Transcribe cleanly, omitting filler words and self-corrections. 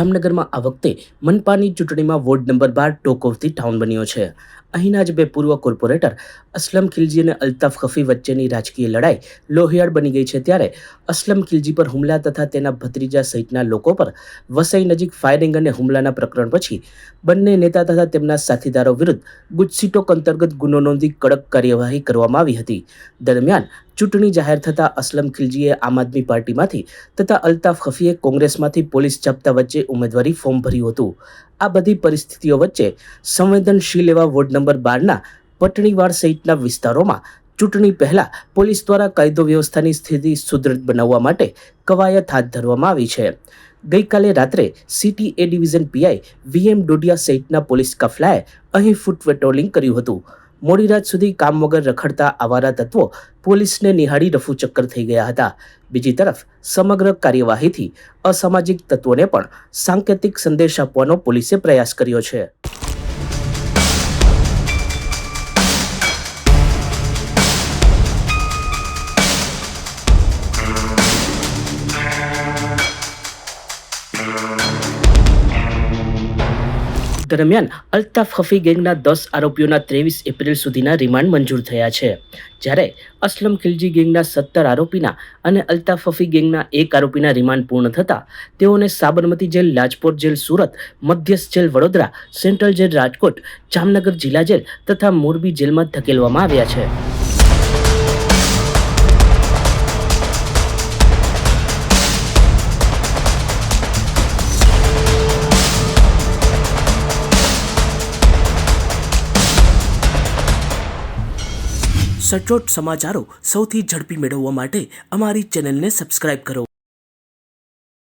જામનગરમાં આ વખતે મનપાની ચૂંટણીમાં ward number 12 talk of the town બન્યો છે। અહીંના જ બે પૂર્વ કોર્પોરેટર અસલમ ખિલજી અને અલ્તાફ ખફી વચ્ચેની રાજકીય લડાઈ લોહિયાળ બની ગઈ છે। ત્યારે અસલમ ખિલજી પર હુમલા તથા તેના ભત્રીજા સહિતના લોકો પર વસઈ નજીક ફાયરિંગ અને હુમલાના પ્રકરણ પછી બંને નેતા તથા તેમના સાથીદારો વિરુદ્ધ ગુજસીટોક અંતર્ગત ગુનો નોંધી કડક કાર્યવાહી કરવામાં આવી હતી। દરમિયાન ચૂંટણી જાહેર થતાં અસલમ ખિલજીએ આમ આદમી પાર્ટીમાંથી તથા અલ્તાફ ખફીએ કોંગ્રેસમાંથી પોલીસ જાપ્તા વચ્ચે ઉમેદવારી ફોર્મ ભર્યું હતું। આ બધી પરિસ્થિતિઓ વચ્ચે સંવેદનશીલ એવા વોર્ડ નંબર 12ના પટણીવાડ સહિતના વિસ્તારોમાં ચૂંટણી પહેલા પોલીસ દ્વારા કાયદો વ્યવસ્થાની સ્થિતિ સુદૃઢ બનાવવા માટે કવાયત હાથ ધરવામાં આવી છે। ગઈકાલે રાત્રે સિટી એ ડિવિઝન પીઆઈ વીએમ ડોડિયા સહિતના પોલીસ કાફલાએ અહીં ફૂટ પેટ્રોલિંગ કર્યું હતું। મોડી રાત સુધી કામ વગર રખડતા આવારા તત્વો પોલીસને નિહાળી રફુચક્કર થઈ ગયા હતા। બીજી તરફ સમગ્ર કાર્યવાહીથી અસામાજિક તત્વોને પણ સાંકેતિક સંદેશ આપવાનો પોલીસે પ્રયાસ કર્યો છે। દરમિયાન અલ્તાફ ખફી ગેંગના 10 આરોપીઓના 23 એપ્રિલ સુધીના રિમાન્ડ મંજૂર થયા છે, જ્યારે અસલમ ખિલજી ગેંગના 17 આરોપીના અને અલ્તાફ ખફી ગેંગના 1 આરોપીના રિમાન્ડ પૂર્ણ થતાં તેઓને સાબરમતી જેલ, લાજપોર જેલ સુરત, મધ્યસ્થ jail Vadodara, central jail Rajkot, Jamnagar જિલ્લા જેલ તથા મોરબી જેલમાં ધકેલવામાં આવ્યા છે। સચોટ સમાચારો સૌથી ઝડપી મેળવવા માટે અમારી ચેનલને સબસ્ક્રાઇબ કરો।